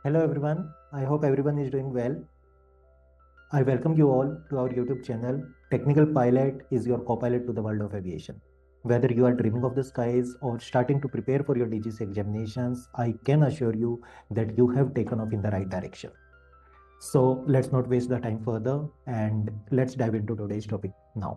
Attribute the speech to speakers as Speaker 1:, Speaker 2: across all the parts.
Speaker 1: Hello everyone, I hope everyone is doing well. I welcome you all to our YouTube channel. Technical Pilot is your co-pilot to the world of aviation. Whether you are dreaming of the skies or starting to prepare for your DGC examinations, I can assure you that you have taken off in the right direction. So let's not waste the time further and let's dive into today's topic now.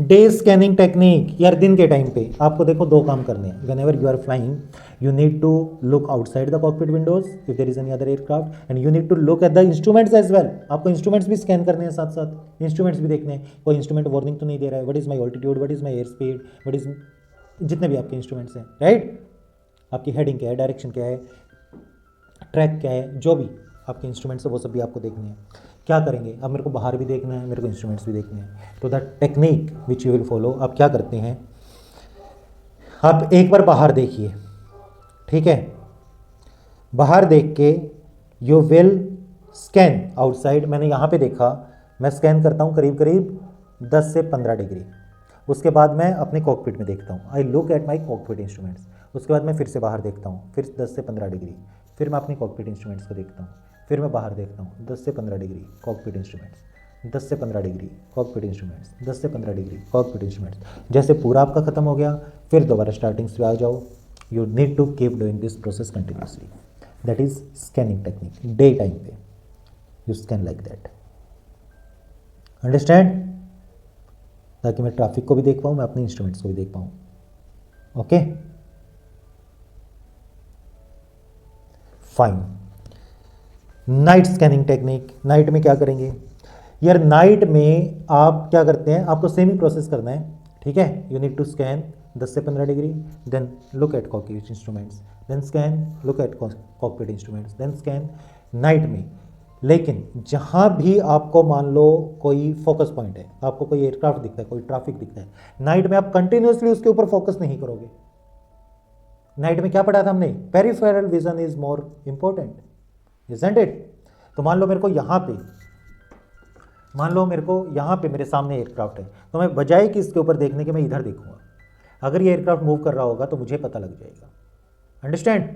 Speaker 1: Day scanning technique. यार दिन के time पे आपको देखो दो काम करने हैं। Whenever you are flying you need to look outside the cockpit windows if there is any other aircraft and you need to look at the instruments as well. आपको इंस्ट्रूमेंट्स भी scan करने हैं, साथ साथ instruments भी देखने हैं। कोई इंस्ट्रूमेंट वार्निंग तो नहीं दे रहा है, what is my altitude, what is my air speed, what is जितने भी आपके इंस्ट्रूमेंट्स हैं, राइट। आपकी हेडिंग क्या है, डायरेक्शन क्या है, ट्रैक क्या है, जो भी आपके इंस्ट्रूमेंट्स है वो सब भी आपको देखने हैं। क्या करेंगे, अब मेरे को बाहर भी देखना है, मेरे को इंस्ट्रूमेंट्स भी देखने हैं। तो the technique which you will follow, आप क्या करते हैं, आप एक बार बाहर देखिए, ठीक है। बाहर देख के यू विल स्कैन आउटसाइड। मैंने यहाँ पे देखा, मैं स्कैन करता हूँ करीब करीब 10 से 15 डिग्री। उसके बाद मैं अपने कॉकपिट में देखता हूँ, I look at my cockpit instruments. उसके बाद मैं फिर से बाहर देखता हूँ, फिर 10 से 15 डिग्री, फिर मैं अपने कॉकपिट इंस्ट्रूमेंट्स को देखता हूँ, फिर मैं बाहर देखता हूँ 10 से 15 डिग्री कॉकपिट इंस्ट्रूमेंट्स, 10 से 15 डिग्री कॉकपिट इंस्ट्रूमेंट्स, 10 से 15 डिग्री कॉकपिट इंस्ट्रूमेंट्स। जैसे पूरा आपका खत्म हो गया, फिर दोबारा स्टार्टिंग से आ जाओ। You need to keep doing this process continuously. That is scanning technique. Day time पे you scan like that, understand, ताकि मैं ट्रैफिक को भी देख पाऊँ, मैं अपने इंस्ट्रूमेंट्स को भी देख पाऊँ। Okay, fine. Night scanning technique. Night में क्या करेंगे यार, नाइट में आप क्या करते हैं, आपको सेम ही प्रोसेस करना है, ठीक है। यू नीड टू स्कैन 10 से 15 degree, then look at cockpit instruments, then scan look at cockpit instruments, then scan. Night में लेकिन जहाँ भी आपको मान लो कोई फोकस पॉइंट है, आपको कोई एयरक्राफ्ट दिखता है, कोई ट्रैफिक दिखता है, नाइट में आप कंटिन्यूसली उसके ऊपर फोकस नहीं करोगे। नाइट में क्या पढ़ा था हमने, peripheral vision is more important, isn't it. तो मान लो मेरे को यहाँ पे मेरे सामने एयरक्राफ्ट है, तो मैं बजाय कि इसके ऊपर देखने के मैं इधर देखूंगा। अगर ये एयरक्राफ्ट मूव कर रहा होगा तो मुझे पता लग जाएगा, अंडरस्टैंड।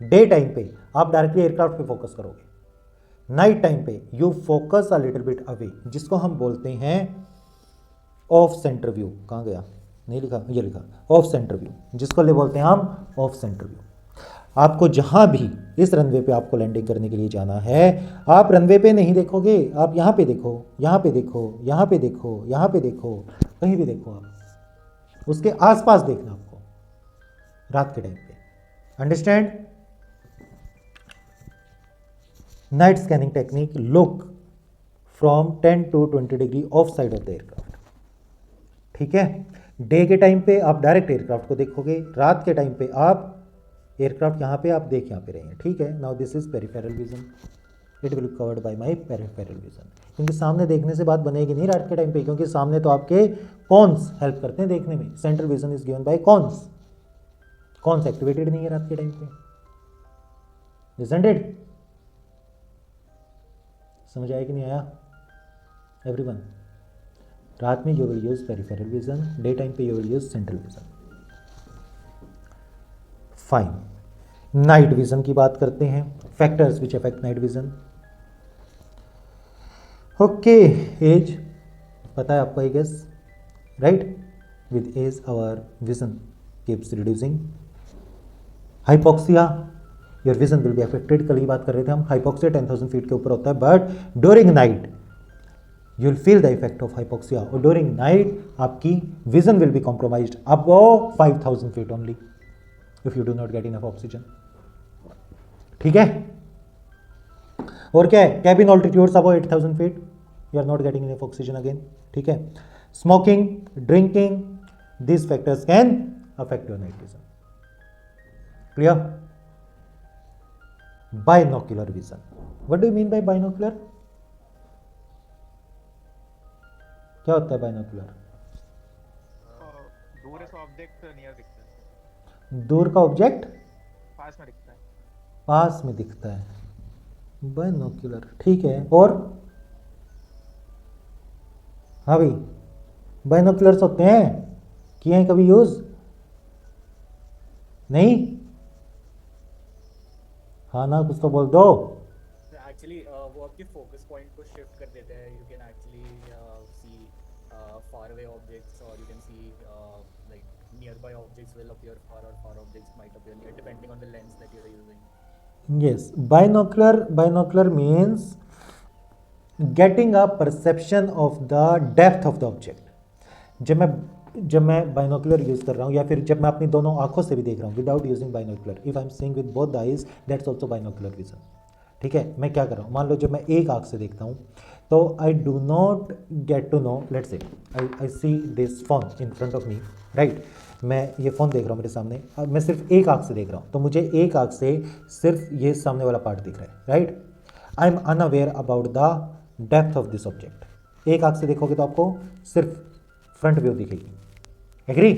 Speaker 1: डे टाइम पे आप डायरेक्टली एयरक्राफ्ट पे फोकस करोगे। नाइट टाइम पे you focus a little bit away, जिसको हम बोलते हैं ऑफ सेंटर व्यू। कहाँ गया, नहीं लिखा, ये लिखा ऑफ सेंटर व्यू, जिसको ले बोलते हैं हम ऑफ सेंटर व्यू। आपको जहां भी इस रनवे पे आपको लैंडिंग करने के लिए जाना है, आप रनवे पे नहीं देखोगे, आप यहाँ पे देखो, यहाँ पे देखो, यहाँ पे देखो, यहाँ पे देखो, कहीं भी देखो, आप उसके आसपास देखना आपको रात के टाइम पे, understand. Night scanning technique, look from 10 to 20 degree of side of the aircraft, ठीक है। डे के टाइम पे आप डायरेक्ट एयरक्राफ्ट को देखोगे, रात के टाइम पे आप एयरक्राफ्ट यहाँ पे आप देख यहाँ पे रहे हैं, ठीक है। Now this is peripheral vision, it will covered by my peripheral vision. क्योंकि सामने देखने से बात बनेगी नहीं रात के टाइम पे, क्योंकि सामने तो आपके कॉन्स हेल्प करते हैं देखने में। Central vision is given by cons, cons activated नहीं है रात के टाइम पे, इजंट इट। समझ आया कि नहीं आया एवरीवन? रात में you will use peripheral vision, day time पे you will use central vision. Fine. Night vision की बात करते हैं, factors which affect night vision. Okay, age पता है आपको, I guess, right. With age our vision keeps reducing. Hypoxia, your vision will be affected. कल ही बात कर रहे थे हम, हाइपोक्सिया 10,000 फीट के ऊपर होता है, but during night you will feel the effect of hypoxia. और ड्यूरिंग नाइट आपकी vision will B compromised above 5,000 feet only if you do not get enough oxygen, ठीक है। और क्या है, cabin altitudes above 8,000 feet, you are not getting enough oxygen again, ठीक है। Smoking, drinking, these factors can affect your night vision. Clear? Binocular vision. What do you mean by binocular? क्या होता है बाइनोकुलर?
Speaker 2: दूर से ऑब्जेक्ट नियर दिखता है,
Speaker 1: दूर का ऑब्जेक्ट
Speaker 2: पास में दिखता है।
Speaker 1: पास में दिखता है, बाइनोकुलर, ठीक है। और हाँ भाई, बाइनोकुलर्स होते हैं, किए हैं कभी यूज़? नहीं? हाँ ना, कुछ तो बोल दो।
Speaker 3: एक्चुअली वो आपके फोकस पॉइंट को शिफ्ट कर देते हैं. You can actually see far away objects, or you can see like nearby objects will appear far, or far objects might appear near, depending on the lens that you're using.
Speaker 1: Yes, binocular means getting a perception of the depth of the object. जब मैं binocular use कर रहा हूँ, या फिर जब मैं अपनी दोनों आंखों से भी देख रहा हूँ without using binocular, if I am seeing with both the eyes, that's also binocular vision. ठीक है, मैं क्या कर रहा हूँ, मान लो जब मैं एक आंख से देखता हूँ तो I do not get to know, let's say I see this phone in front of me, right. मैं ये फ़ोन देख रहा हूँ मेरे सामने, अब मैं सिर्फ एक आंख से देख रहा हूँ, तो मुझे एक आंख से सिर्फ ये सामने वाला पार्ट दिख रहा है, right. I am unaware about the depth of this object. एक आंख से देखोगे तो आपको सिर्फ फ्रंट व्यू दिखेगी. Agree?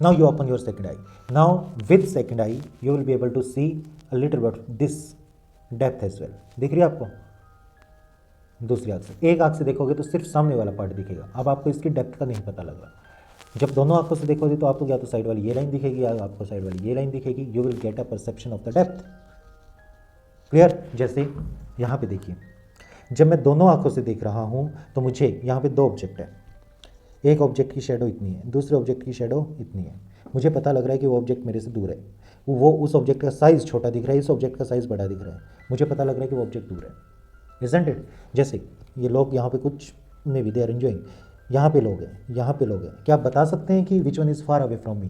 Speaker 1: Now you open your second eye. Now with second eye you will be able to see a little but this depth as well. दिख रही है आपको? दूसरी आंख से, एक आंख से देखोगे तो सिर्फ सामने वाला पार्ट दिखेगा. अब आपको इसकी डेप्थ का नहीं पता लग रहा. जब दोनों आंखों से देखोगे तो आपको या तो साइड वाली ये लाइन दिखेगी या आपको साइड वाली ये लाइन दिखेगी. You will get a perception of the depth. Clear? जैसे यहाँ पे देखिए, जब मैं दोनों आंखों से देख रहा हूँ तो मुझे यहाँ पे दो ऑब्जेक्ट है. एक ऑब्जेक्ट की शेडो इतनी है, दूसरे ऑब्जेक्ट की शेडो इतनी है. मुझे पता लग रहा है कि वो ऑब्जेक्ट मेरे से दूर है. वो उस ऑब्जेक्ट का साइज़ छोटा दिख रहा है, इस ऑब्जेक्ट का साइज़ बड़ा दिख रहा है. मुझे पता लग रहा है कि वो ऑब्जेक्ट दूर है. Isn't it? जैसे ये लोग यहाँ पे कुछ maybe they are enjoying, यहाँ पे लोग हैं, यहाँ पे लोग हैं. क्या आप बता सकते हैं कि which one is far away from me?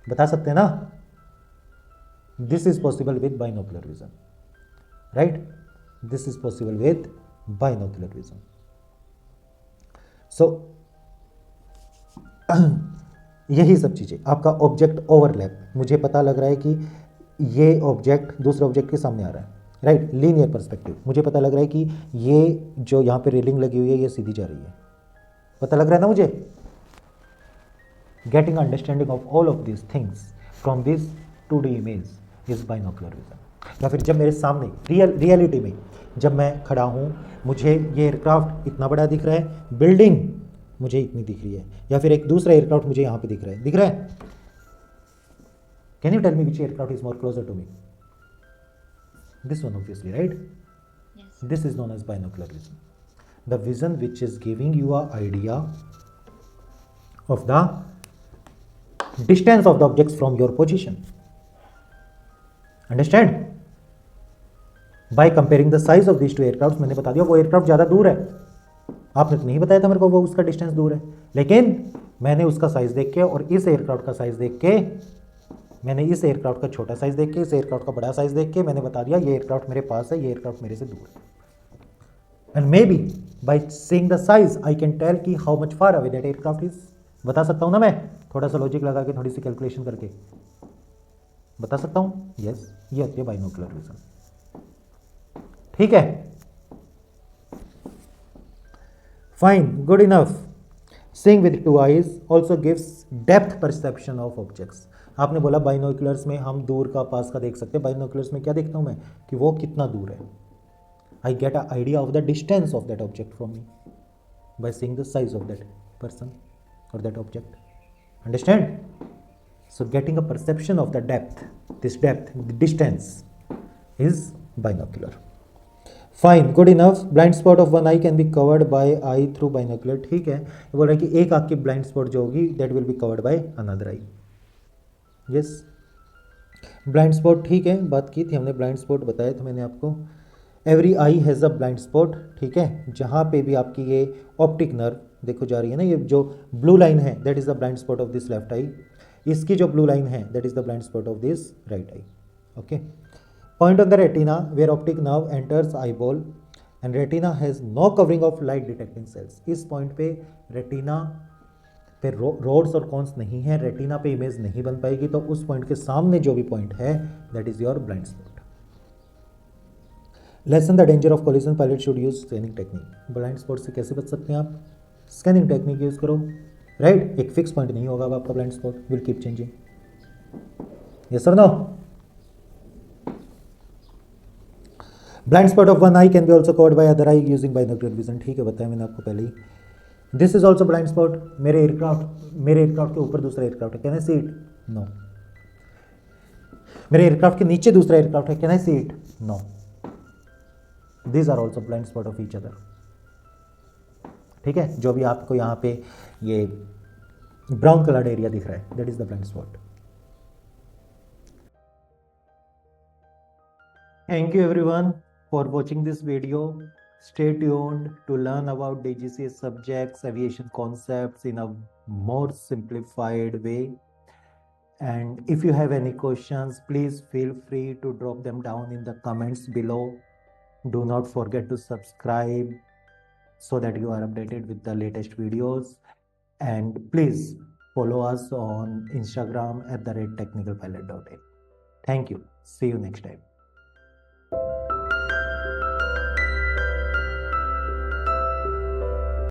Speaker 1: बता सकते हैं ना? This is possible with binocular vision, right. This is possible with binocular vision. So यही सब चीज़ें, आपका ऑब्जेक्ट ओवरलैप, मुझे पता लग रहा है कि ये ऑब्जेक्ट दूसरे ऑब्जेक्ट के सामने आ रहा है, राइट. लीनियर पर्सपेक्टिव, मुझे पता लग रहा है कि ये जो यहाँ पे रेलिंग लगी हुई है ये सीधी जा रही है. पता लग रहा है ना मुझे? Getting understanding of all of this things from this 2D image is binocular vision. या फिर जब मेरे सामने रियलिटी में जब मैं खड़ा हूँ, मुझे ये एयरक्राफ्ट इतना बड़ा दिख रहा है, बिल्डिंग मुझे इतनी दिख रही है, या फिर एक दूसरा एयरक्राफ्ट मुझे यहाँ पे दिख रहा है. दिख रहा है? Can you tell me which aircraft is more closer to me? This one obviously, right.
Speaker 4: Yes.
Speaker 1: This is known as binocular vision. The vision which is giving you an idea of the distance of the objects from your position. Understand? By comparing the size of these two aircrafts, मैंने बता दिया वो aircraft ज़्यादा दूर है. आपने तो नहीं बताया था मेरे को वो उसका डिस्टेंस दूर है, लेकिन मैंने उसका साइज देख के और इस एयरक्राफ्ट का साइज देख के, मैंने इस एयरक्राफ्ट का छोटा साइज देख के, इस एयरक्राफ्ट का बड़ा साइज देख के मैंने बता दिया ये एयरक्राफ्ट मेरे पास है, ये एयरक्राफ्ट मेरे से दूर है. And maybe by seeing the size I can tell कि how much far away that aircraft is. बता सकता हूँ ना मैं, थोड़ा सा लॉजिक लगा के, थोड़ी सी कैलकुलेशन करके बता सकता हूँ. यस, ये होती है बाइनोकुलर विजन. ठीक है, fine, good enough. Seeing with two eyes also gives depth perception of objects. आपने बोला बाइनोकुलर्स में हम दूर का पास का देख सकते हैं. बाइनोकुलर्स में क्या देखता हूँ मैं कि वो कितना दूर है. I get a idea of the distance of that object from me by seeing the size of that person or that object. Understand? So getting a perception of the depth, this depth, the distance is binocular. Fine, good enough. Blind spot of one eye can be covered by eye through binocular. ठीक है, ये बोल रहा है कि एक आँख की ब्लाइंड स्पॉट जो होगी that will be covered by another eye. Yes. Blind spot, ठीक है, बात की थी हमने, ब्लाइंड स्पॉट बताया था मैंने आपको. Every I has a blind spot. ठीक है, जहाँ पे भी आपकी ये ऑप्टिक नर्व देखो जा रही है ना, ये जो ब्लू लाइन है that is the blind spot of this left eye. इसकी जो ब्लू लाइन है that is the blind spot of this right eye. Okay. Point on the retina where optic nerve enters eyeball and retina has no covering of light detecting cells. इस point पे retina पे rods और cones नहीं है, retina पे image नहीं बन पाएगी. तो उस पॉइंट के सामने जो भी पॉइंट है that is your blind spot. Lessen the danger of collision, pilot should use scanning technique. Blind spot से कैसे बच सकते हैं आप? स्कैनिंग टेक्निक यूज करो, राइट. एक फिक्स पॉइंट नहीं होगा अब आपका blind spot, will keep changing. Yes और no? Blind spot of one eye can be also covered by other eye using binocular vision, ठीक है, बताया मैंने आपको पहले ही. This is also blind spot. मेरे एयरक्राफ्ट के ऊपर दूसरा एयरक्राफ्ट है, can I see it? No. मेरे एयरक्राफ्ट के नीचे दूसरा एयरक्राफ्ट है, can I see it? No. These are also blind spot of each other. ठीक है, जो भी आपको यहाँ पे ये ब्राउन कलर्ड एरिया दिख रहा है, that is the blind spot. Thank you everyone for watching this video. Stay tuned to learn about DGCA subjects, aviation concepts in a more simplified way. And if you have any questions, please feel free to drop them down in the comments below. Do not forget to subscribe so that you are updated with the latest videos. And please follow us on Instagram @technicalpilot.in. Thank you. See you next time.